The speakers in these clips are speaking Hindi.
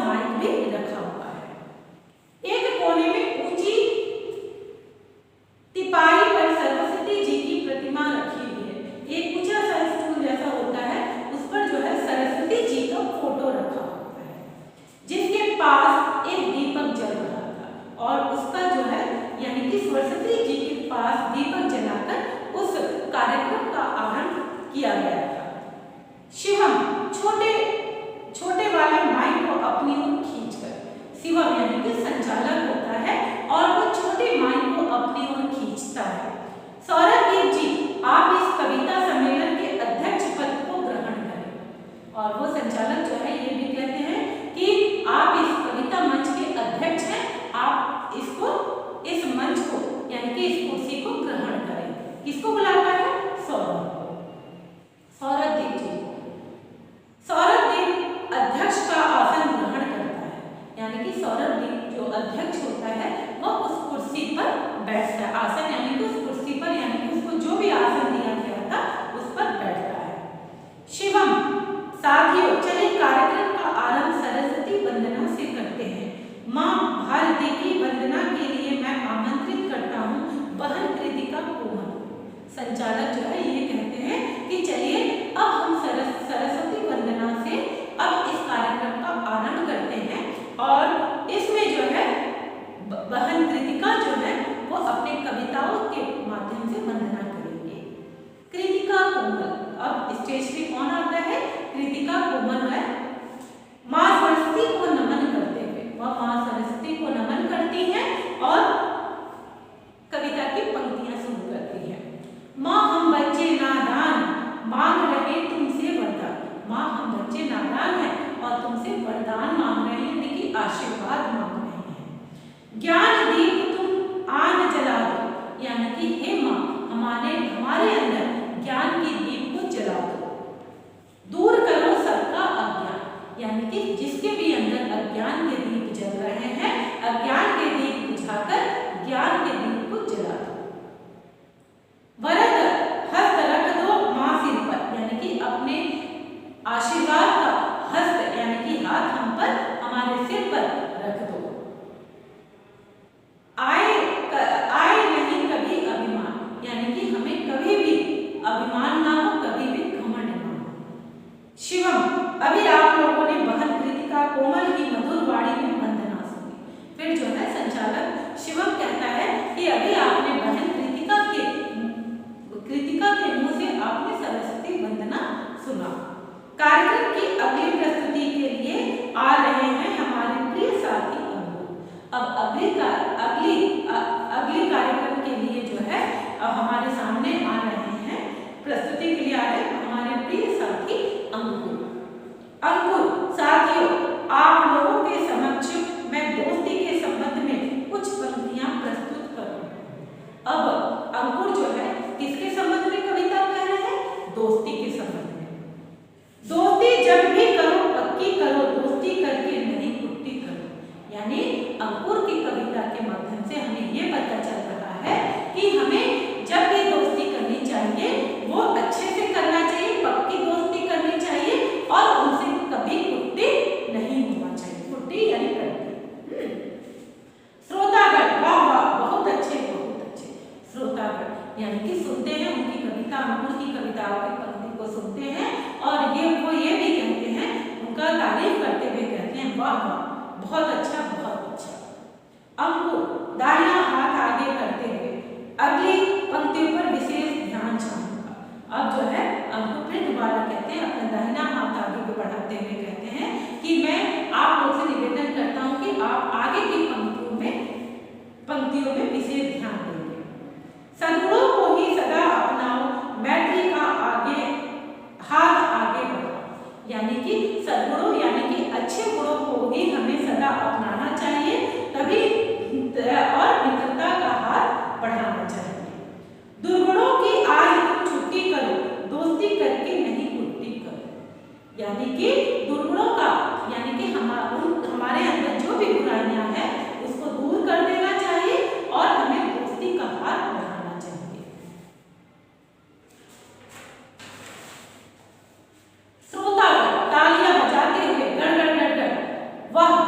माइक भी रखा हुआ है। एक कोने में ऊंची तिपाई पर सरस्वती जी की प्रतिमा रखी हुई है। एक ऊंचा सा स्टूल जैसा होता है, उस पर जो है सरस्वती जी का फोटो रखा होता है, जिसके पास एक दीपक जल रहा था और उसका जो है यानी कि सरस्वती जी के पास दीपक जलाकर उस कार्यक्रम का आरंभ किया गया था। शिवम छोटे वाले माइक को अपनी ओर खींचकर, शिवम यानी कि संचालक होता है और वो छोटे माइक को अपनी ओर खींचता है। सौरभदीप जी, आप इस कविता सम्मेलन के अध्यक्ष पद को ग्रहण करें। और वो संचालक जो है ये भी कहते हैं कि आप इस कविता मंच के अध्यक्ष हैं, आप इस मंच को यानी कि इस कुर्सी को ग्रहण करें। किसको बुलाता है? सौरभ को, सौरभदीप जी को। सौरभदीप अध्यक्ष का आसन ग्रहण करता है, यानी कि सौरभदीप जो अध्यक्ष होता है वह उस कुर्सी पर बैठता है। आसन यानी कि उस कुर्सी पर, यानी कि उसको जो भी आसन दिया गया था उस पर बैठता है। शिवम, साथियों, चलिए कार्यक्रम का आरंभ सरस्वती वंदना से करते हैं। माँ भारती की वंदना के लिए मैं आमंत्रित करता हूँ बहन कृतिका कोमल। संचालक जो है ये कहते हैं कि चलिए अब हम सरस्वती वंदना से अब इस कार्यक्रम का आरंभ करते हैं और इसमें जो है बहन कृतिका जो है वो अपने कविताओं के माध्यम से वंदना करेंगे। कृतिका कोमल, अब स्टेज पे कौन आता है? कृतिका कोमल है। माँ सरस्वती को नमन करते हुए वह माँ सरस्वती को नमन करती हैं और कविता की पंक्तियां शुरू करती है। माँ हम बच्चे नादान मांग रहे तुमसे वरदान। माँ हम बच्चे नादान हैं और तुमसे वरदान मांग रहे हैं, यानी कि आशीर्वाद मांग रहे हैं। ज्ञान दीप तुम आन जला दो, यानी कि हे माँ हमारे अंदर ज्ञान की दीप को जला दो। दूर करो सबका अज्ञान, यानी कि जिसके भी अंदर अज्ञान के दीप जल रहे हैं, अज्ञान के दीप बुझाकर ज्ञान के दीप को जला दो। वरद हस्त रख दो माँ सिर पर, यानी कि अपने आशीर्वाद का हस्त यानी कि हाथ हम पर, हमारे सिर पर रख दो। आए नहीं कभी अभिमान, यानी कि हमें कभी भी अभिमान ना हो, कभी भी घमंड ना हो। शिवम, अभी आप लोगों ने बहन कृतिका कोमल की मधुर वाणी में वंदना सुनी। फिर जो है संचालक शिवम कहता है कि अभी आपने बहन कृतिका के मुंह से आपने सरस्वती वंदना सुना। कार्यक्रम की अगली प्रस्तुति के लिए आ रहे हैं हमारे प्रिय साथी अंकुर। अब अगली कार्यक्रम के लिए जो है अब हमारे सामने आ रहे हैं, प्रस्तुति के लिए आ रहे हैं हमारे प्रिय साथी अंकुर। साथियों, आप लोगों के समक्ष मैं दोस्ती के संबंध में कुछ पंक्तियां प्रस्तुत करूं। अब अंकुर जो है किसके संबंध में कविता कह रहे हैं? दोस्ती के संबंध में। दोस्ती जब भी करो पक्की करो, दोस्ती करके नहीं कुट्टी करो। यानी अंकुर की कविता के माध्यम से हमें ये पता चल रहा है कि हमें जब भी दोस्ती करनी चाहिए वो अच्छे से करना चाहिए, पक्की दोस्ती करनी चाहिए और उनसे कभी कुट्टी नहीं होना चाहिए। कुट्टी यानी कट्टी। श्रोतागण, वाह वाह, बहुत अच्छे श्रोतागण, यानी कि सुनते हैं उनकी कविता, अंकुर की कविताओं की पंक्ति को सुनते हैं और ये भी कहते हैं, उनका तारीफ करते हुए कहते हैं वाह वाह, बहुत अच्छा बहुत अच्छा। अंकुर दाहिना हाथ आगे करते हुए अगली पंक्तियों पर विशेष ध्यान चाहूंगा। अब जो है अंकुर फिर दोबारा कहते हैं, अपना दाहिना हाथ आगे को बढ़ाते हुए कहते हैं कि मैं आप लोग से निवेदन करता हूं कि आप आगे की पंक्तियों में विशेष ध्यान देंगे। सद्गुणों को ही सदा अपनाओ, मैत्री का हाथ आगे बढ़ाओ, यानी कि सद्गुणों यानी कि अच्छे गुणों को ही हमें सदा अपनाना चाहिए, तभी और मित्रता का हाथ बढ़ाना चाहिए। दुर्गुणों की आज तुम छुट्टी करो, दोस्ती करके नहीं कुट्टी करो, यानी कि दुर्गुणों का यानी कि हमारे अंदर जो भी बुराइयां हैं उसको दूर कर देना चाहिए और हमें दोस्ती का हाथ बढ़ाना चाहिए। श्रोतागण तालियां बजाते हुए गड़ गड़ गड़ गड़, वाह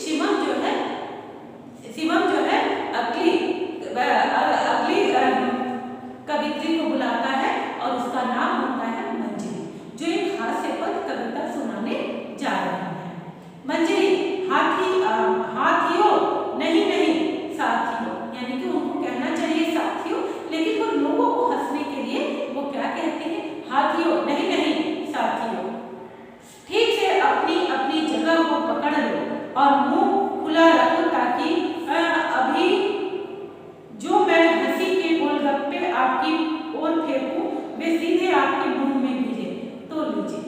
शिवम जो है अगली कवित्री को बुलाता है और उसका नाम होता है मंजरी, जो एक हास्यपद कविता सुनाने जा रही है। मंजरी, हाथियों नहीं साथियों, यानी कि उनको कहना चाहिए साथियों, लेकिन वो लोगों को हंसने के लिए वो क्या कहते हैं, हाथियों नहीं साथियों। ठीक से अपनी जगह को पकड़ लो और मुंह खुला रखो, ताकि अभी जो मैं हंसी के गोलगप्पे आपकी ओर फेंकूं वे सीधे आपके मुंह में गिरे तो लीजिए।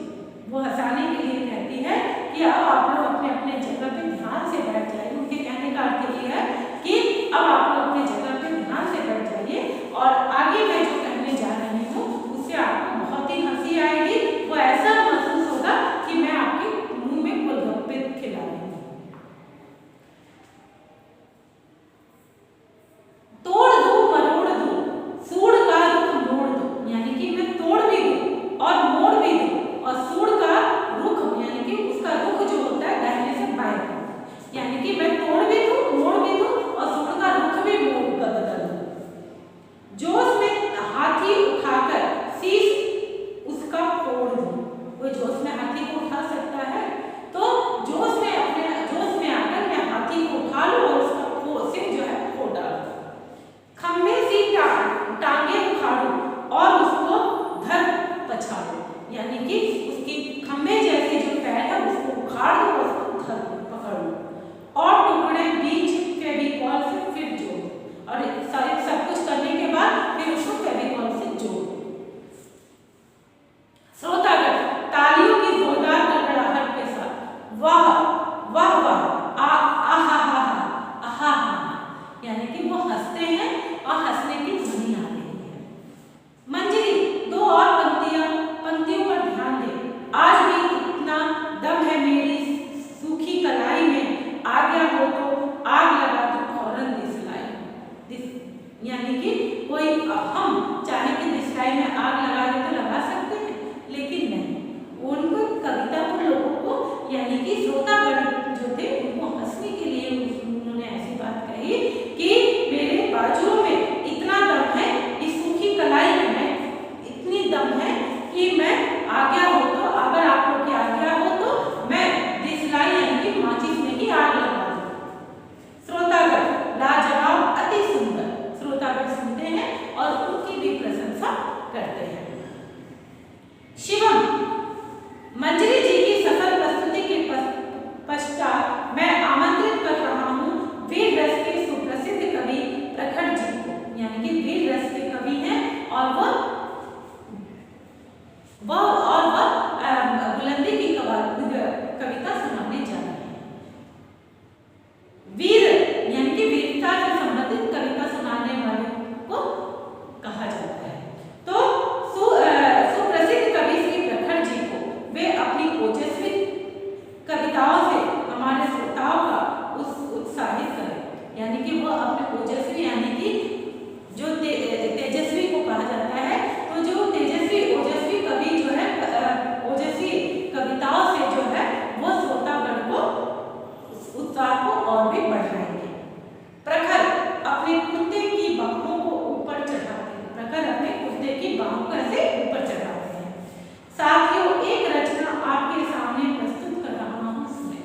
वो हंसाने के लिए कहती है कि अब आप लोग अपने अपने जगह पे ध्यान से बैठ जाइए। उनके कहने का अर्थ ये है कि अब आप लोग अपने जगह पे ध्यान से बैठ जाइए और आगे मैं जो कहने जा रही हूँ उससे आपको बहुत ही हंसी आएगी। वो ऐसा महसूस होगा कि मैं आपके मुंह में गोलगप्पे खिला रही हूँ। तोड़ दूं मरोड़ दूं, सूड़ का रुख मोड़ दूं, यानी कि मैं तोड़ भी दूं और मोड़ भी दूं, और सूड़ का रुख यानी कि उसका रुख जो होता है दाहिने से बाएं, यानी कि मैं तोड़ भी दूं, मोड़ भी दूं और सूड़ का रुख भी बदल दूं। जोश में हाथी उठाकर शीश उसका फोड़ दूं। कोई जोश में हाथी को उठा सकता है, तो जोश में आकर मैं हाथी को उठा लूं और उसका सिर जो है फोड़ डालूं। खंभे सी टांगे उखाड़ू और उसको धर पछाड़ू, यानी कि उसकी खंभे जैसे जो पैर है उसको उखाड़ दो और उसको धर पकड़ू और टुकड़े बीच फेविकॉल से फिर जोड़, और सब कुछ करने के बाद फिर उसको फेविकॉल से जोड़। श्रोतागण तालियों की जोरदार गड़गड़ाहट के साथ वाह वाह वाह आहा, यानी कि वो हंसते हैं और हंसने की ध्वनि आ रही है। मंजरी, दो और पंक्तियों पर ध्यान दे। आज भी इतना दम है मेरी सूखी कलाई में, आ गया हो तो आग लगा दो फौरन दिसलाई, यानी कि कोई हम चाहे कि दिसलाई में आग लगा दे तो लगा सकते हैं, लेकिन नहीं, उनको कविता को लोगों को यानी कि श्रोतागण जो थे उनको हंसने के लिए उन्होंने ऐसी बात कही कि मेरे बाजुओं में इतना दम है, इस सूखी कलाई में इतनी दम है कि मैं आज्ञा हो तो, अगर आप लोग की आज्ञा हो तो मैं दिसलाई यानी कि माचिस में ही आग लगा दूं। श्रोतागण लाजवाब, अति सुंदर। श्रोतागण सुनते हैं और उनकी भी प्रशंसा करते हैं। शिवम, मंजरी जी की सफल प्रस्तुति के पश्चात मैं आमंत्रित कर रहा हूँ वीर रस के सुप्रसिद्ध कवि प्रखर जी को, यानी कि वीर रस के कवि हैं और वह बुलंदी की कविता सुनाने जा रहे हैं। वीर यानी कि वीरता से संबंधित कविता सुनाने वाले को कहा जाता है। तो सुप्रसिद्ध कवि श्री प्रखर जी को वे अपनी ओजस्वी कविताओं से हमारे श्रोताओं का उत्साहित करें, यानी कि वो अपने ओजस्वी यानी कि जो तेजस्वी को कहा जाता है, तो जो ओजस्वी कवि जो है ओजस्वी कविताओं से जो है वो श्रोतागण को उत्साह को और भी बढ़ाएंगे। प्रखर अपने कुर्ते की बाहों को ऊपर चढ़ाते हैं, प्रखर अपने कुर्ते की बाहों को ऐसे ऊपर चढ़ाते हैं। साथियों, एक रचना आपके सामने प्रस्तुत कर रहा हूँ। सुने,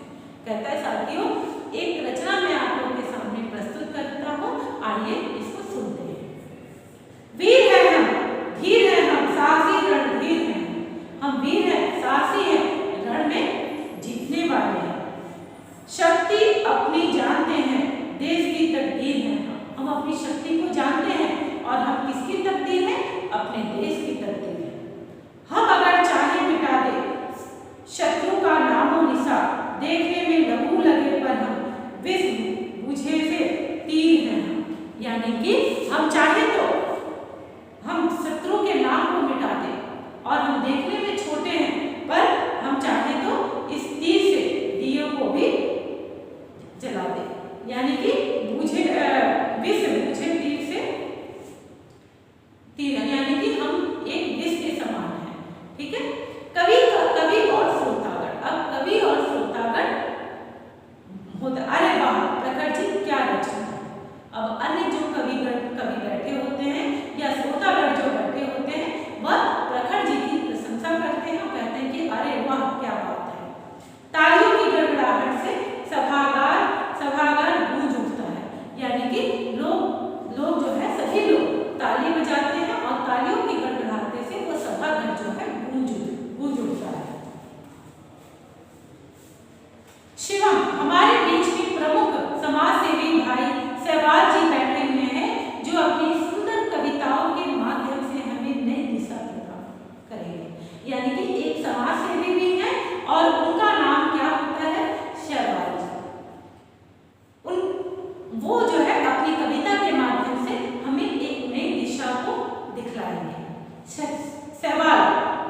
कहता है साथियों एक रचना मैं आप लोगों के सामने प्रस्तुत करता हूँ, आइए इसको सुनते हैं। वीर है हम, धीर है हम, साहसी रणधीर हैं हम, वीर है साहसी है, रण में जीतने वाले हैं। शक्ति अपनी जानते हैं, देश की तकदीर है हम अपनी शक्ति को जानते हैं और हम किसकी तकदीर है, अपने देश की तकदीर है। हम अगर चाहे मिटा दे शत्रु का नामो निशा, देखने में लहू लगे पर हम विष बुझे से तीर हैं हम, यानी कि हम चाहे तो हम शत्रु के नाम को मिटा दें और हम देखने में छोटे हैं, पर हम चाहे तो इस तीर से दियों को भी जला दें, यानी कि बुझे विष बुझे तीर से तीर, यानी कि हम एक विष के समान हैं। ठीक है, कवि और श्रोतागण। अब कवि और श्रोतागण बैठे होते हैं या श्रोतागण जो बैठे होते हैं वह प्रखर जी की प्रशंसा करते हैं और कहते हैं कि अरे वाह क्या बात है। तालियों की गड़गड़ाहट से सभागार गूंज उठता है, यानी कि लोग जो है सभी लोग ताली बजाते हैं और तालियों की गड़गड़ाहट से वो सभागार जो है गूंज उठता है। शिवम, हमारे बीच में प्रमुख समाज सेवी भाई सहवाल जी बैठे हुए हैं जो अपनी सुंदर कविताओं के माध्यम से हमें नई दिशा प्रदान करेंगे, यानी कि एक समाज सेवी भी है और उनका नाम क्या होता है, सहवाल जी। वो जो है अपनी कविता के माध्यम से हमें एक नई दिशा को दिखलाएंगे। सहवाल,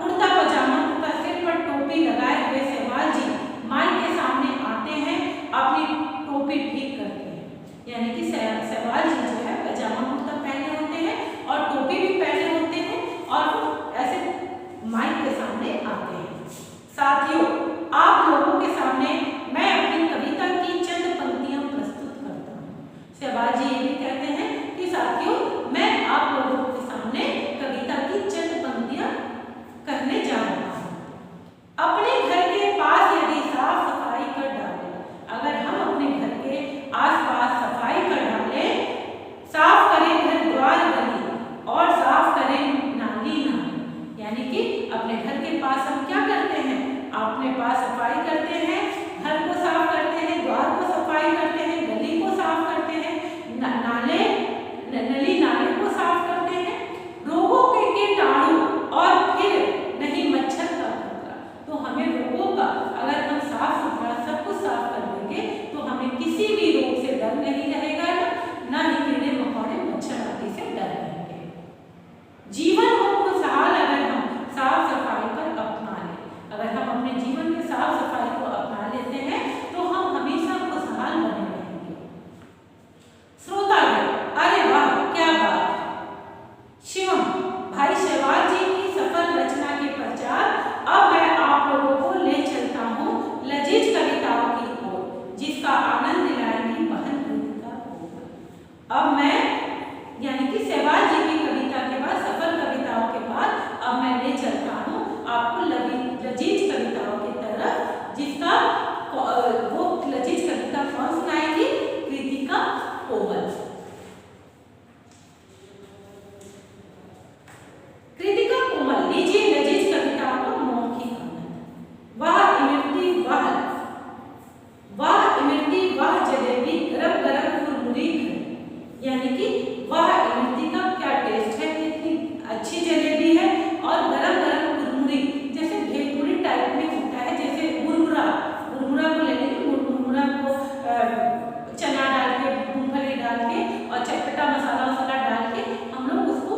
कुर्ता पजामा तथा सिर पर टोपी लगाए हुए सहवाल जी माइक के सामने आते हैं, अपनी टोपी ठीक करते हैं, यानी कि सहवाल जी जो है पजामा कुर्ता पहने होते हैं और टोपी भी पहने होते हैं और ऐसे माइक के सामने आते हैं। साथियों, आप लोगों के सामने मैं अपनी कविता की चंद पंक्तियां प्रस्तुत करता हूँ। सहवाल जी ये भी कहते हैं कि साथियों मैं आप लोगों के सामने कविता की चंद पंक्तियां कहने जा रहा हूँ। अपने घर के पास यदि साफ सफाई कर डालें, अगर हम अपने घर के आसपास सफाई कर डालें, साफ करें घर द्वार गली और साफ करें नाली नाली, यानी कि अपने घर के पास हम क्या करते हैं, अपने पास सफाई करते हैं, घर को साफ करते हैं, द्वार को सफाई करते हैं, गली को साफ करते हैं, नली नाले को साफ करते हैं, रोगों के कीटाणु और फिर नहीं मच्छर का खतरा। तो हमें रोगों का, अगर हम साफ सुथरा सब कुछ साफ कर देंगे तो हमें किसी भी रोग से डर नहीं रहेगा, ना ही कीड़े मकोड़े मच्छर आदि से डर रहेंगे। जीवन को खुशहाल अगर हम साफ सफाई पर अपना लें, अगर हम अपने जीवन में साफ सफाई को अपना लेते हैं तो हम हमेशा खुशहाल बने रहेंगे। श्रोतागण, अरे वाह क्या बात है। शिवम, भाई सहवाल जी की सफल रचना के पश्चात अब मैं आप लोगों को ले चलता हूँ लजीज कविताओं की ओर, जिसका आनंद दिलाएंगी बहन कृतिका कोमल। अब मैं, यानी कि सहवाल जी की कविता के बाद, सफल कविताओं के बाद अब मैं ले चलता हूँ आपको लजीज कविताओं की तरफ, जिसका वो लजीज कविता कौन सुनाएगी, कृतिका कोमल। कृतिका कोमल, लीजिए लजीज कविताओं का मौखिक आनंद। वाह इमरती वाह जलेबी, गरम गरम कुरमुरी खरी, यानी कि वाह इमरती का क्या टेस्ट है, कितनी अच्छी जलेबी है और गरम गरम कुरमुरी, जैसे भेलपुरी टाइप में होता है, जैसे मुरमुरा को ले लेंगे, मुरमुरा को चना डाल के, मूंगफली डाल के और चटपटा मसाला डाल के हम लोग उसको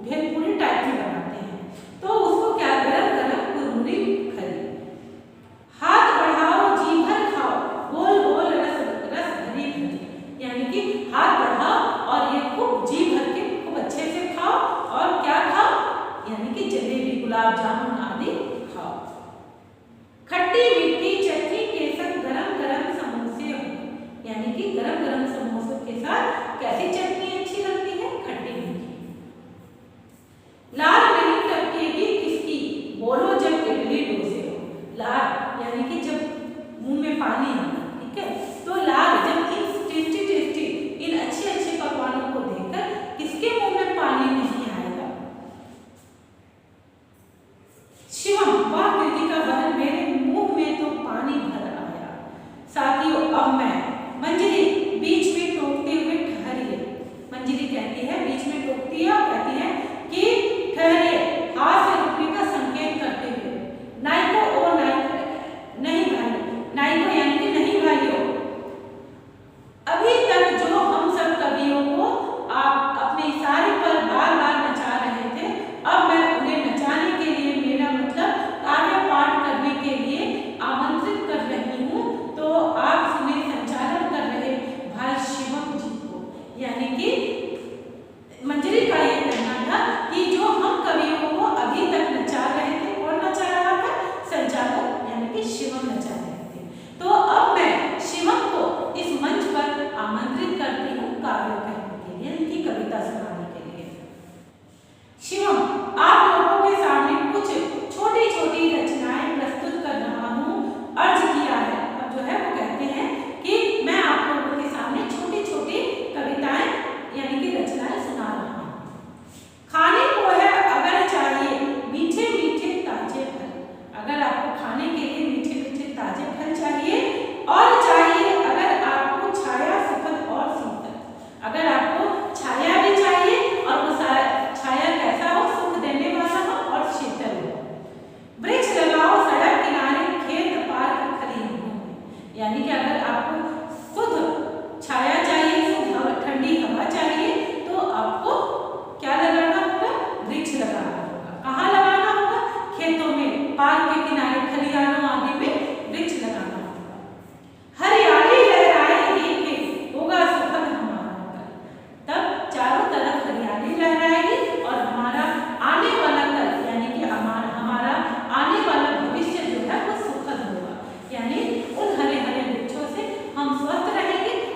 भेलपुरी टाइप में बनाते हैं, तो उसको क्या, गरम गरम कुरमुरी खरी। हाथ बढ़ाओ जी भर खाओ, गोल गोल रस भरी भरी, यानी कि हाथ बढ़ाओ और ये खूब जी भर के खूब अच्छे से खाओ, और क्या खाओ, यानी कि जलेबी, गुलाब जामुन आदि खाओ। खट्टी मीठी चटनी के साथ गरम गरम समोसे हो, यानी कि गरम गरम समोसों के साथ कैसी चटनी अच्छी लगती है, खट्टी मीठी। लाल नहीं टपकेगी किसकी, बोलो जब इडली डोसे हो, लाल यानी कि जब मुंह में पानी आना, ठीक है, तो लाल जब इन टेस्टी इन अच्छे पकवानों को देखकर किसके मुंह में पानी नहीं आएगा।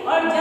और